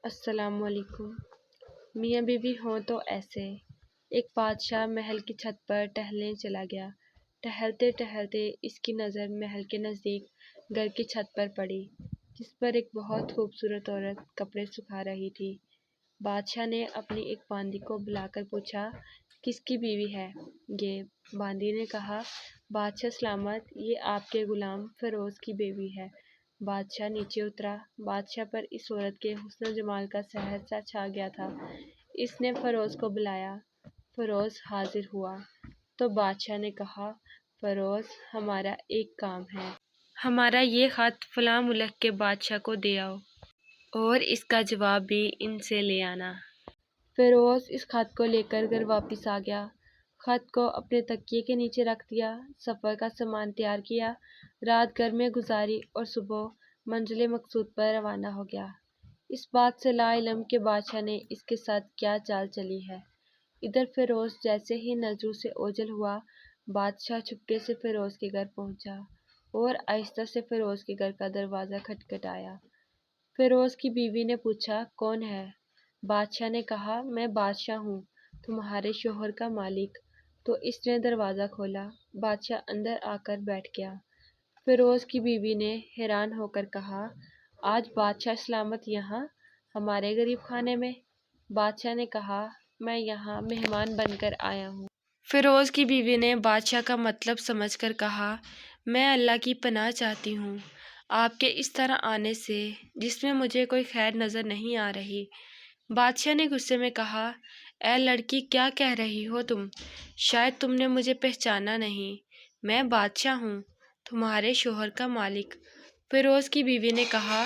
السلام علیکم۔ میاں بیوی ہوں تو ایسے۔ ایک بادشاہ محل کی چھت پر ٹہلنے چلا گیا۔ ٹہلتے ٹہلتے اس کی نظر محل کے نزدیک گھر کی چھت پر پڑی، جس پر ایک بہت خوبصورت عورت کپڑے سکھا رہی تھی۔ بادشاہ نے اپنی ایک باندی کو بلا کر پوچھا، کس کی بیوی ہے یہ؟ باندی نے کہا، بادشاہ سلامت، یہ آپ کے غلام فیروز کی بیوی ہے۔ بادشاہ نیچے اترا۔ بادشاہ پر اس عورت کے حسن و جمال کا سحر سا چھا گیا تھا۔ اس نے فیروز کو بلایا۔ فیروز حاضر ہوا تو بادشاہ نے کہا، فیروز، ہمارا ایک کام ہے۔ ہمارا یہ خط فلاں ملک کے بادشاہ کو دے آؤ اور اس کا جواب بھی ان سے لے آنا۔ فیروز اس خط کو لے کر گھر واپس آ گیا۔ خط کو اپنے تکیے کے نیچے رکھ دیا، سفر کا سامان تیار کیا، رات گھر میں گزاری اور صبح منزل مقصود پر روانہ ہو گیا۔ اس بات سے لا علم کہ بادشاہ نے اس کے ساتھ کیا چال چلی ہے۔ ادھر فیروز جیسے ہی نظروں سے اوجھل ہوا، بادشاہ چپکے سے فیروز کے گھر پہنچا اور آہستہ سے فیروز کے گھر کا دروازہ کھٹکھٹایا۔ فیروز کی بیوی نے پوچھا، کون ہے؟ بادشاہ نے کہا، میں بادشاہ ہوں، تمہارے شوہر کا مالک۔ تو اس نے دروازہ کھولا۔ بادشاہ اندر آ کر بیٹھ گیا۔ فیروز کی بیوی نے حیران ہو کر کہا، آج بادشاہ سلامت یہاں ہمارے غریب خانے میں؟ بادشاہ نے کہا، میں یہاں مہمان بن کر آیا ہوں۔ فیروز کی بیوی نے بادشاہ کا مطلب سمجھ کر کہا، میں اللہ کی پناہ چاہتی ہوں آپ کے اس طرح آنے سے، جس میں مجھے کوئی خیر نظر نہیں آ رہی۔ بادشاہ نے غصے میں کہا، اے لڑکی، کیا کہہ رہی ہو تم؟ شاید تم نے مجھے پہچانا نہیں۔ میں بادشاہ ہوں، تمہارے شوہر کا مالک۔ فیروز کی بیوی نے کہا،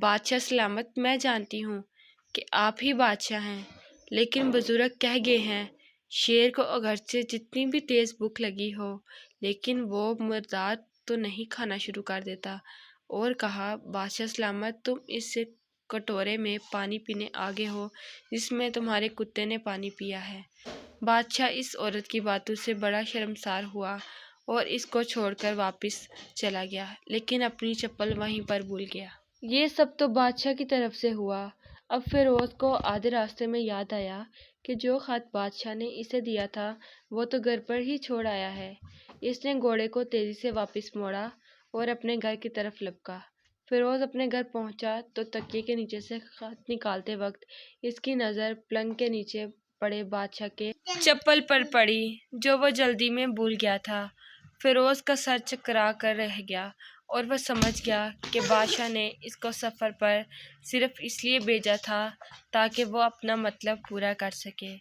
بادشاہ سلامت، میں جانتی ہوں کہ آپ ہی بادشاہ ہیں، لیکن بزرگ کہہ گئے ہیں، شیر کو اگرچہ جتنی بھی تیز بھوک لگی ہو، لیکن وہ مردار تو نہیں کھانا شروع کر دیتا۔ اور کہا، بادشاہ سلامت، تم اس سے کٹورے میں پانی پینے آگے ہو جس میں تمہارے کتے نے پانی پیا ہے۔ بادشاہ اس عورت کی باتوں سے بڑا شرمسار ہوا اور اس کو چھوڑ کر واپس چلا گیا، لیکن اپنی چپل وہیں پر بھول گیا۔ یہ سب تو بادشاہ کی طرف سے ہوا۔ اب فیروز کو آدھے راستے میں یاد آیا کہ جو خط بادشاہ نے اسے دیا تھا وہ تو گھر پر ہی چھوڑ آیا ہے۔ اس نے گھوڑے کو تیزی سے واپس موڑا اور اپنے گھر کی طرف لپکا۔ فیروز اپنے گھر پہنچا تو تکیے کے نیچے سے خط نکالتے وقت اس کی نظر پلنگ کے نیچے پڑے بادشاہ کے چپل پر پڑی، جو وہ جلدی میں بھول گیا تھا۔ فیروز کا سر چکرا کر رہ گیا اور وہ سمجھ گیا کہ بادشاہ نے اس کو سفر پر صرف اس لیے بھیجا تھا تاکہ وہ اپنا مطلب پورا کر سکے۔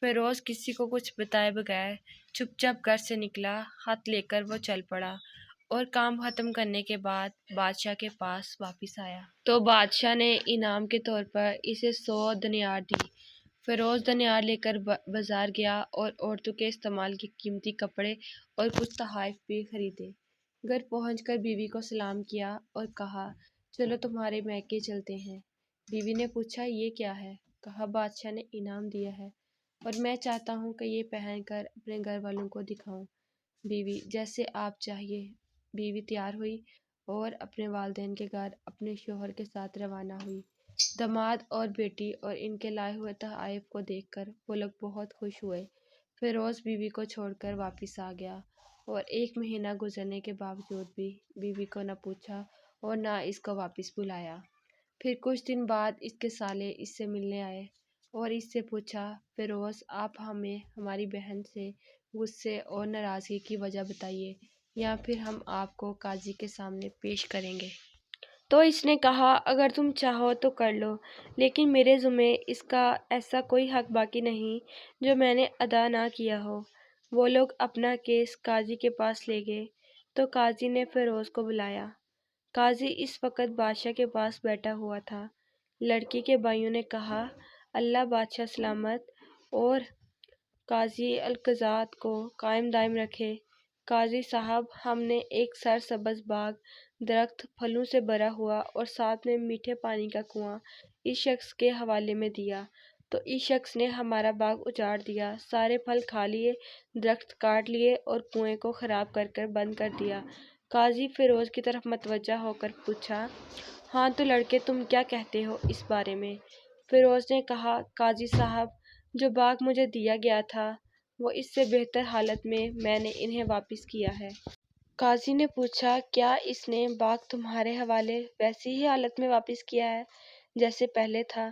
فیروز کسی کو کچھ بتائے بغیر چپ چاپ گھر سے نکلا۔ خط لے کر وہ چل پڑا اور کام ختم کرنے کے بعد بادشاہ کے پاس واپس آیا تو بادشاہ نے انعام کے طور پر اسے 100 دینار دی۔ فیروز دینار لے کر بازار گیا اور عورتوں کے استعمال کے قیمتی کپڑے اور کچھ تحائف بھی خریدے۔ گھر پہنچ کر بیوی کو سلام کیا اور کہا، چلو تمہارے میکے چلتے ہیں۔ بیوی نے پوچھا، یہ کیا ہے؟ کہا، بادشاہ نے انعام دیا ہے اور میں چاہتا ہوں کہ یہ پہن کر اپنے گھر والوں کو دکھاؤں۔ بیوی، جیسے آپ چاہیے۔ بیوی تیار ہوئی اور اپنے والدین کے گھر اپنے شوہر کے ساتھ روانہ ہوئی۔ داماد اور بیٹی اور ان کے لائے ہوئے تحائف کو دیکھ کر وہ لوگ بہت خوش ہوئے۔ فیروز بیوی کو چھوڑ کر واپس آ گیا اور 1 مہینہ گزرنے کے باوجود بھی بیوی کو نہ پوچھا اور نہ اس کو واپس بلایا۔ پھر کچھ دن بعد اس کے سالے اس سے ملنے آئے اور اس سے پوچھا، فیروز، آپ ہمیں ہماری بہن سے غصے اور ناراضگی کی وجہ بتائیے یا پھر ہم آپ کو قاضی کے سامنے پیش کریں گے۔ تو اس نے کہا، اگر تم چاہو تو کر لو، لیکن میرے ذمے اس کا ایسا کوئی حق باقی نہیں جو میں نے ادا نہ کیا ہو۔ وہ لوگ اپنا کیس قاضی کے پاس لے گئے تو قاضی نے فیروز کو بلایا۔ قاضی اس وقت بادشاہ کے پاس بیٹھا ہوا تھا۔ لڑکی کے بھائیوں نے کہا، اللہ بادشاہ سلامت اور قاضی القضات کو قائم دائم رکھے۔ قاضی صاحب، ہم نے ایک سرسبز باغ، درخت پھلوں سے بھرا ہوا اور ساتھ میں میٹھے پانی کا کنواں اس شخص کے حوالے میں دیا تو اس شخص نے ہمارا باغ اجاڑ دیا، سارے پھل کھا لیے، درخت کاٹ لیے اور کنویں کو خراب کر کر بند کر دیا۔ قاضی فیروز کی طرف متوجہ ہو کر پوچھا، ہاں تو لڑکے تم کیا کہتے ہو اس بارے میں؟ فیروز نے کہا، قاضی صاحب، جو باغ مجھے دیا گیا تھا وہ اس سے بہتر حالت میں نے انہیں واپس کیا ہے۔ قاضی نے پوچھا، کیا اس نے باغ تمہارے حوالے ویسی ہی حالت میں واپس کیا ہے جیسے پہلے تھا؟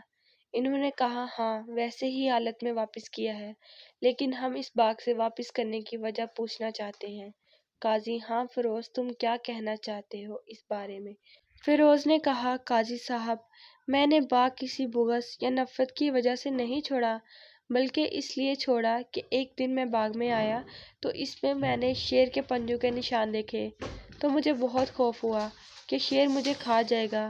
انہوں نے کہا، ہاں ویسے ہی حالت میں واپس کیا ہے، لیکن ہم اس باغ سے واپس کرنے کی وجہ پوچھنا چاہتے ہیں۔ قاضی، ہاں فیروز، تم کیا کہنا چاہتے ہو اس بارے میں؟ فیروز نے کہا، قاضی صاحب، میں نے باغ کسی بغض یا نفرت کی وجہ سے نہیں چھوڑا، بلکہ اس لیے چھوڑا کہ ایک دن میں باغ میں آیا تو اس میں نے شیر کے پنجوں کے نشان دیکھے، تو مجھے بہت خوف ہوا کہ شیر مجھے کھا جائے گا۔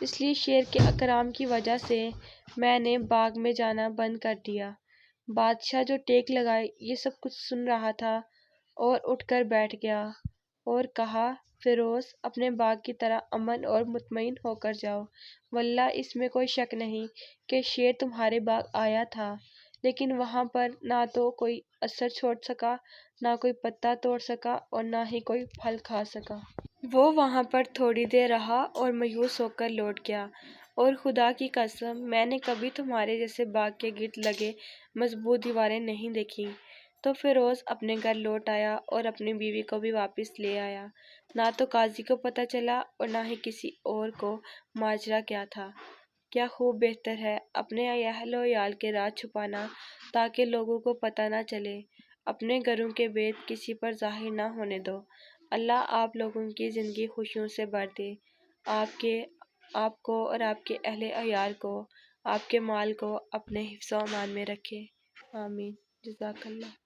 اس لیے شیر کے اکرام کی وجہ سے میں نے باغ میں جانا بند کر دیا۔ بادشاہ جو ٹیک لگائے یہ سب کچھ سن رہا تھا اور اٹھ کر بیٹھ گیا اور کہا، فیروز، اپنے باغ کی طرح امن اور مطمئن ہو کر جاؤ۔ واللہ اس میں کوئی شک نہیں کہ شیر تمہارے باغ آیا تھا، لیکن وہاں پر نہ تو کوئی اثر چھوڑ سکا، نہ کوئی پتا توڑ سکا اور نہ ہی کوئی پھل کھا سکا۔ وہ وہاں پر تھوڑی دیر رہا اور مایوس ہو کر لوٹ گیا، اور خدا کی قسم میں نے کبھی تمہارے جیسے باغ کے گرد لگے مضبوط دیواریں نہیں دیکھی۔ تو فیروز اپنے گھر لوٹ آیا اور اپنی بیوی کو بھی واپس لے آیا۔ نہ تو قاضی کو پتہ چلا اور نہ ہی کسی اور کو ماجرا کیا تھا۔ کیا خوب بہتر ہے اپنے اہل و عیال کے راز چھپانا تاکہ لوگوں کو پتہ نہ چلے۔ اپنے گھروں کے بید کسی پر ظاہر نہ ہونے دو۔ اللہ آپ لوگوں کی زندگی خوشیوں سے بھر دے، آپ کو اور آپ کے اہل عیال کو، آپ کے مال کو اپنے حفظ و امان میں رکھے۔ آمین۔ جزاک اللہ۔